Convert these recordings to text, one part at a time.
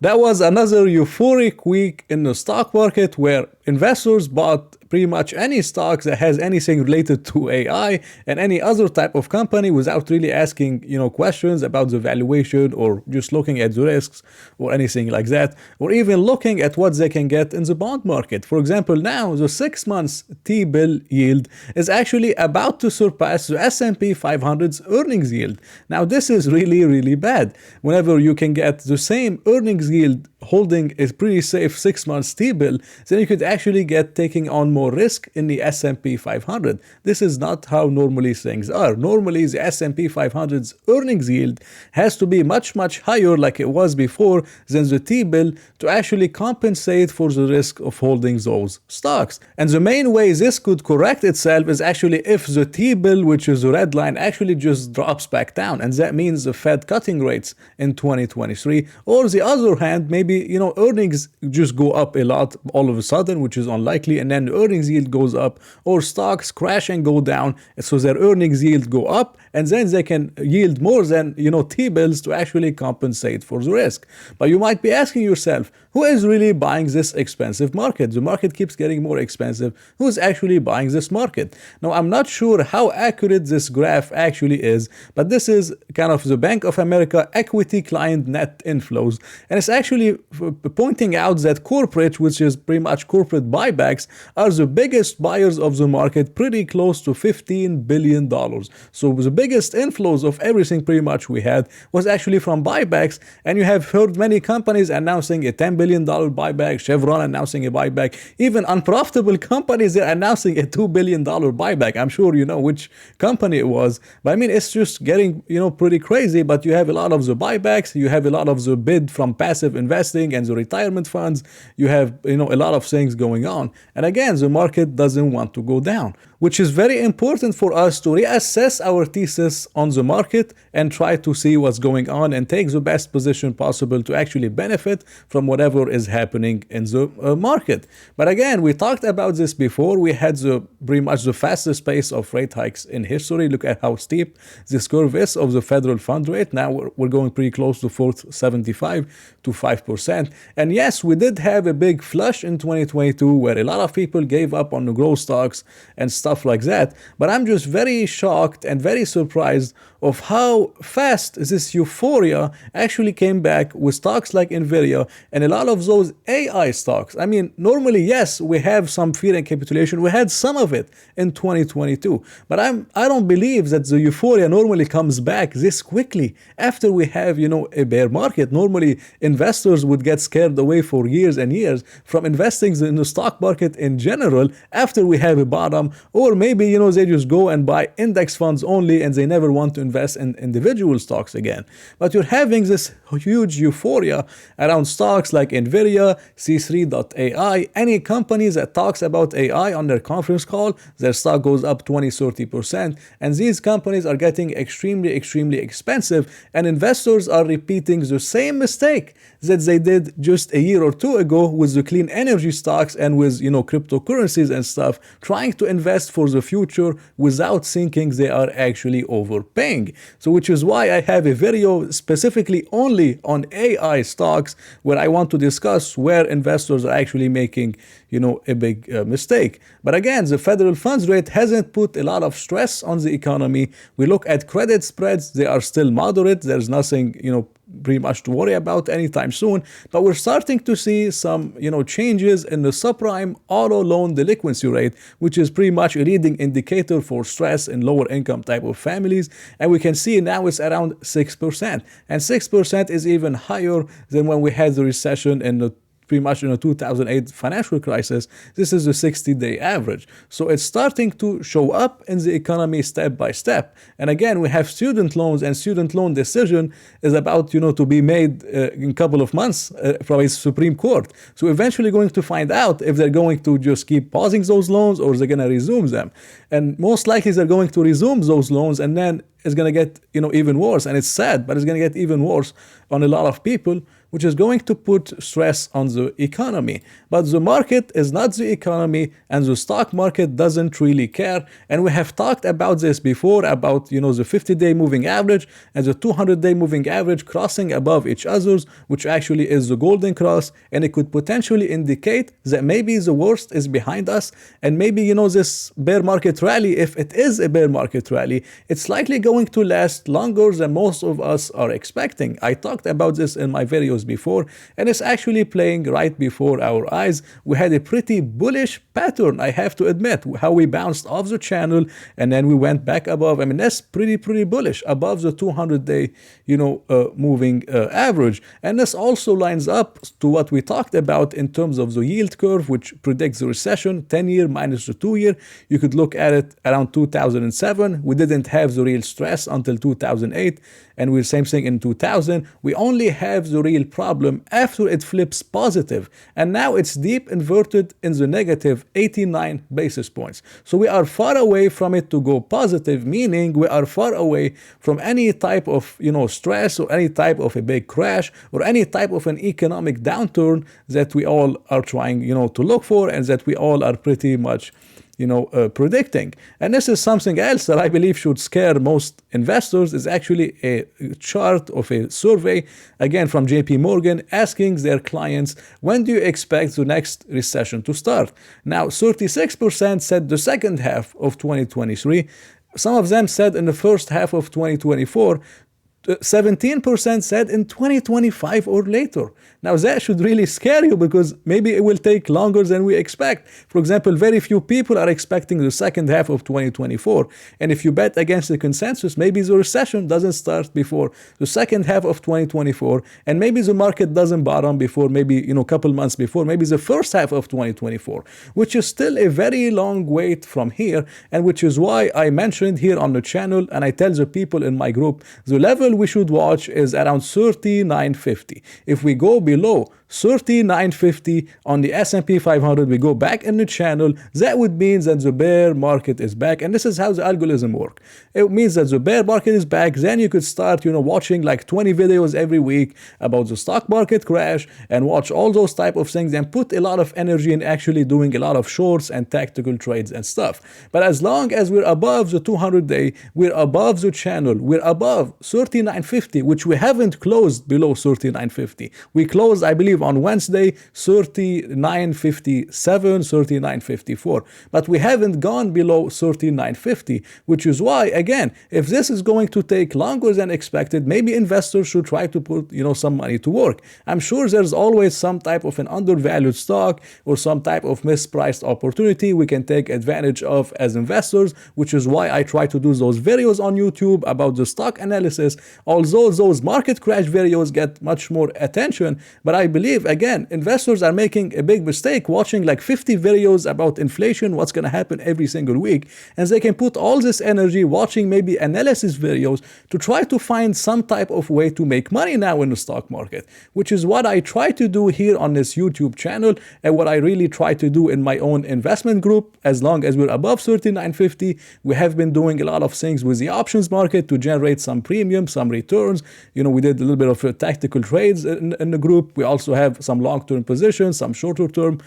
That was another euphoric week in the stock market where investors bought pretty much any stocks that has anything related to AI and any other type of company without really asking, questions about the valuation or just looking at the risks or anything like that, or even looking at what they can get in the bond market. For example, now the 6 months T-bill yield is actually about to surpass the S&P 500's earnings yield. Now this is really, really bad. Whenever you can get the same earnings yield holding a pretty safe 6 months T-bill, then you could actually get taking on more risk in the S&P 500. This is not how normally things are. Normally the S&P 500's earnings yield has to be much, much higher like it was before than the T-bill to actually compensate for the risk of holding those stocks. And the main way this could correct itself is actually if the T-bill, which is the red line, actually just drops back down. And that means the Fed cutting rates in 2023. Or the other hand, maybe, earnings just go up a lot all of a sudden, which is unlikely, and then the earnings yield goes up, or stocks crash and go down, so their earnings yield go up, and then they can yield more than, T-bills to actually compensate for the risk. But you might be asking yourself, who is really buying this expensive market? The market keeps getting more expensive. Who is actually buying this market? Now, I'm not sure how accurate this graph actually is, but this is kind of the Bank of America equity client net inflows. And it's actually pointing out that corporate, which is pretty much corporate buybacks, are the biggest buyers of the market, pretty close to $15 billion. So the biggest inflows of everything pretty much we had was actually from buybacks. And you have heard many companies announcing a $10 billion buyback, Chevron announcing a buyback, even unprofitable companies, they're announcing a $2 billion buyback. I'm sure you know which company it was. But I mean, it's just getting, pretty crazy. But you have a lot of the buybacks, you have a lot of the bid from passive investing and the retirement funds. You have, a lot of things going on. And again, the market doesn't want to go down, which is very important for us to reassess our thesis on the market and try to see what's going on and take the best position possible to actually benefit from whatever is happening in the market. But again, we talked about this before. We had pretty much the fastest pace of rate hikes in history. Look at how steep this curve is of the federal fund rate. Now we're going pretty close to 4.75 to 5%. And yes, we did have a big flush in 2022 where a lot of people gave up on the growth stocks and stuff like that. But I'm just very shocked and very surprised of how fast this euphoria actually came back with stocks like Nvidia and a lot of those AI stocks. I mean, normally, yes, we have some fear and capitulation. We had some of it in 2022. But I don't believe that the euphoria normally comes back this quickly after we have, a bear market. Normally, investors would get scared away for years and years from investing in the stock market in general after we have a bottom, or maybe, they just go and buy index funds only and they never want to invest in individual stocks again. But you're having this huge euphoria around stocks like Nvidia, C3.ai, any companies that talks about AI on their conference call, their stock goes up 20-30%, and these companies are getting extremely, extremely expensive, and investors are repeating the same mistake that they did just a year or two ago with the clean energy stocks and with, cryptocurrencies and stuff, trying to invest for the future without thinking they are actually overpaying. So which is why I have a video specifically only on AI stocks where I want to discuss where investors are actually making, a big mistake. But again, the federal funds rate hasn't put a lot of stress on the economy. We look at credit spreads, they are still moderate. There's nothing, pretty much to worry about anytime soon, but we're starting to see some, changes in the subprime auto loan delinquency rate, which is pretty much a leading indicator for stress in lower income type of families. And we can see now it's around 6%. And 6% is even higher than when we had the recession in the pretty much in the 2008 financial crisis. This is the 60-day average. So it's starting to show up in the economy step by step. And again, we have student loans, and student loan decision is about, to be made in a couple of months from a Supreme Court. So eventually going to find out if they're going to just keep pausing those loans or they're going to resume them. And most likely they're going to resume those loans, and then it's going to get, even worse. And it's sad, but it's going to get even worse on a lot of people, which is going to put stress on the economy. But the market is not the economy, and the stock market doesn't really care. And we have talked about this before, about the 50-day moving average and the 200-day moving average crossing above each other's, which actually is the golden cross, and it could potentially indicate that maybe the worst is behind us, and maybe this bear market rally, if it is a bear market rally, it's likely going to last longer than most of us are expecting. I talked about this in my videos before, and it's actually playing right before our eyes. We had a pretty bullish pattern, I have to admit, how we bounced off the channel and then we went back above. I mean, that's pretty bullish, above the 200-day moving average. And this also lines up to what we talked about in terms of the yield curve, which predicts the recession, 10-year minus the 2-year. You could look at it around 2007. We didn't have the real stress until 2008, and we're same thing in 2000. We only have the real problem after it flips positive, and now it's deep inverted in the negative 89 basis points. So we are far away from it to go positive, meaning we are far away from any type of stress or any type of a big crash or any type of an economic downturn that we all are trying to look for, and that we all are pretty much predicting. And this is something else that I believe should scare most investors, is actually a chart of a survey, again from JP Morgan, asking their clients, when do you expect the next recession to start? Now, 36% said the second half of 2023. Some of them said in the first half of 2024. 17% said in 2025 or later. Now that should really scare you, because maybe it will take longer than we expect. For example, very few people are expecting the second half of 2024. And if you bet against the consensus, maybe the recession doesn't start before the second half of 2024. And maybe the market doesn't bottom before maybe, a couple months before, maybe the first half of 2024, which is still a very long wait from here. And which is why I mentioned here on the channel, and I tell the people in my group, the level we should watch is around 39.50. If we go below 39.50 on the S&P 500, we go back in the channel, that would mean that the bear market is back. And this is how the algorithm works. It means that the bear market is back. Then you could start watching like 20 videos every week about the stock market crash, and watch all those type of things, and put a lot of energy in actually doing a lot of shorts and tactical trades and stuff. But as long as we're above the 200-day, we're above the channel, we're above 39.50, which we haven't closed below 39.50. We closed, I believe, on Wednesday 39.57, 39.54, but we haven't gone below 39.50, which is why, again, if this is going to take longer than expected, maybe investors should try to put some money to work. I'm sure there's always some type of an undervalued stock or some type of mispriced opportunity we can take advantage of as investors, which is why I try to do those videos on YouTube about the stock analysis, although those market crash videos get much more attention. But I believe, again, investors are making a big mistake watching like 50 videos about inflation, what's going to happen every single week, and they can put all this energy watching maybe analysis videos to try to find some type of way to make money now in the stock market, which is what I try to do here on this YouTube channel, and what I really try to do in my own investment group. As long as we're above 39.50, we have been doing a lot of things with the options market to generate some premium, some returns. We did a little bit of tactical trades in the group. We also have some long-term positions, some shorter-term,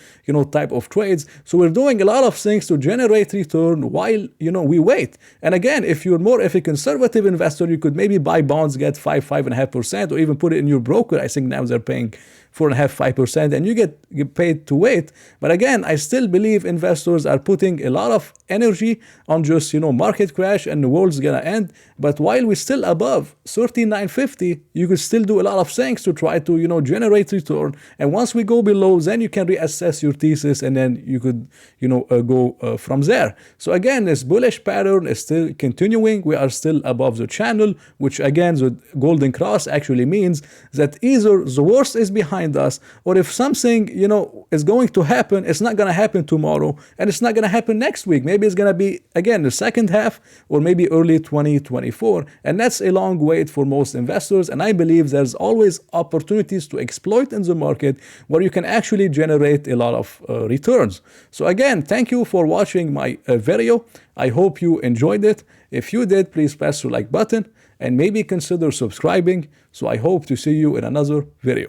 type of trades. So we're doing a lot of things to generate return while, we wait. And again, if you're more of a conservative investor, you could maybe buy bonds, get 5.5%, or even put it in your broker. I think now they're paying 4.5%, 5%, and you get paid to wait. But again, I still believe investors are putting a lot of energy on just, market crash and the world's gonna end. But while we're still above 39.50, you could still do a lot of things to try to, generate return. And once we go below, then you can reassess your thesis, and then you could, go from there. So again, this bullish pattern is still continuing. We are still above the channel, which again, the golden cross actually means that either the worst is behind us, or if something, is going to happen, it's not going to happen tomorrow, and it's not going to happen next week. Maybe it's going to be, again, the second half, or maybe early 2024. And that's a long wait for most investors. And I believe there's always opportunities to exploit in the market where you can actually generate a lot of returns. So again, thank you for watching my video. I hope you enjoyed it. If you did, please press the like button and maybe consider subscribing. So I hope to see you in another video.